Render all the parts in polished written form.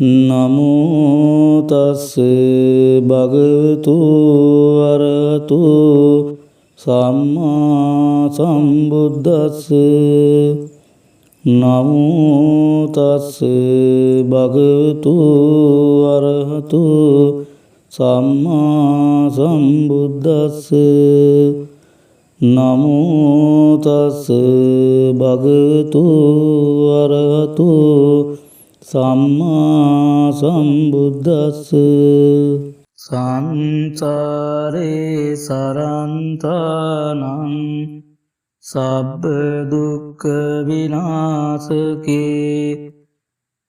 නමෝ තස්ස භගවතු අරහතු සම්මා සම්බුද්දස්ස. නමෝ තස්ස භගවතු අරහතු සම්මා සම්බුද්දස්ස. නමෝ තස්ස භගවතු අරහතු සම්මා සම්බුද්දස්ස. සංසාරේ සරන්තානං සබ්බ දුක්ඛ විනාශකේ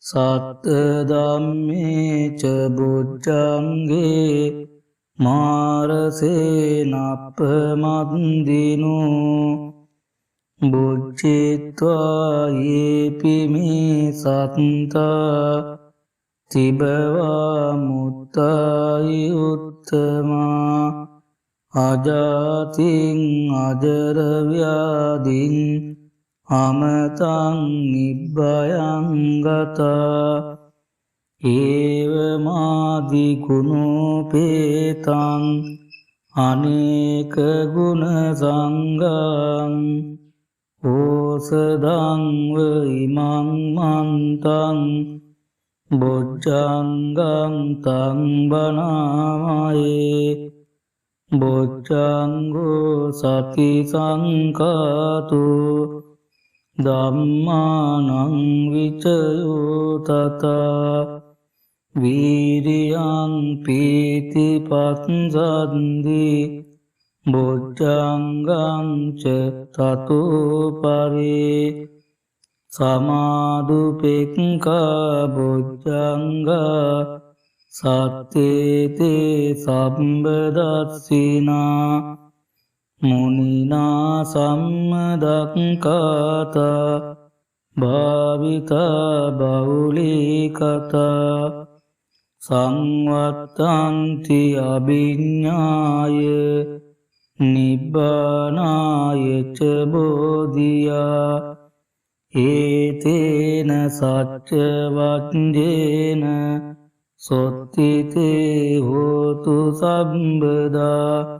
සත්‍ය ධම්මේ ච බුද්ධංගේ මාරසේනප්පමන්දිනෝ බුද්ධිත්වා යේපි මේ සත්තා තිබවා මුත්තයි උත්තමා අජාතින් අජරව්‍යාදින් අමතං නිබ්බයං ගතා ඒවමාදි ගුණෝපේතං අනේක ගුණ සංගං ඕසදංව ඉමං මන්තං බොජ්ජංගං තං බනාමයේ බොජ්ජංගෝ සති සංකාතු ධම්මානං විචයෝ තථා වීරියං පීති පස්සද්ධි බොජ්ජංගං ච තතෝ පරේ සමාදුපෙක්ඛා බොජ්ජංගා සත්තේතේ සම්බදස්සිනා මුනිනා සම්මදක්ඛාතා භාවිතා බෞලීකතා සංවත්තන්ති අභිඤ්ඤාය නිබ්බානාය ච බෝධියා ඒතේන සච්ච වජ්ජේන සොත්තිතේ හෝතු සම්බදා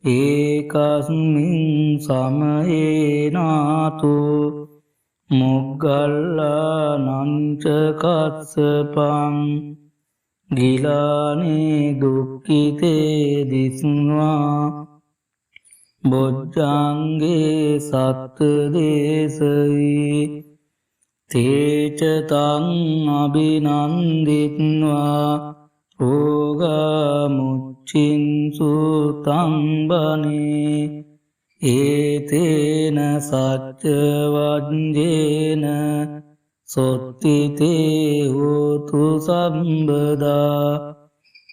ඒකස්මින් සමයේනාතු මොග්ගල්ලානං ච කස්සපං ගිලානේ දුක්ඛිතේ දිස්වා බොජ්ජංගේ සත්ත දේශයි තේච තං අභිනන්දිත්වා රෝගා මුච්චින්සු තං බනේ ඒතේන සච්ච වජ්ජේන සොත්තිතේ හෝතු සම්බදා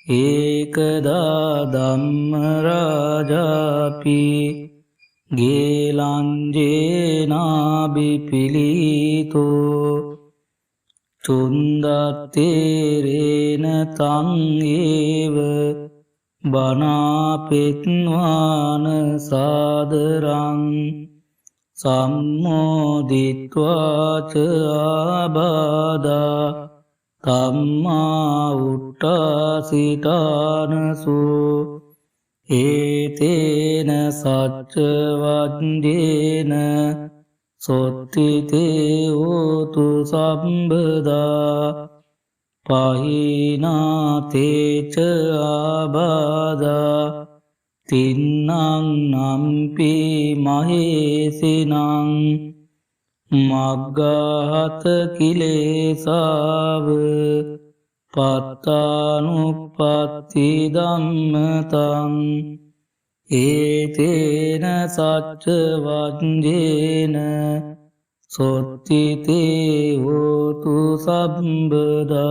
ඒකදා ධම්ම රාජාපි ගේලංජේනාබිපිලීතෝ චුන්දත්තේරේන තං ඒව බනාපෙත්වාන සාදරං සම්මෝදිත්වාච ආබාධා තම්මා උට්ටාසිතානසු ඒතේන සච්ච වජ්ජේන සොත්තිතේ හෝතු සම්බදා පහිනාතේච ආබාධා තින්නං නම්පි මහේසිනං මග්ගහත කිලේසාව පත්තානුප්පත්ති ධම්මතං ඒතේන සච්ච වජ්ජේන සොත්තිතේ හෝතු සම්බදා.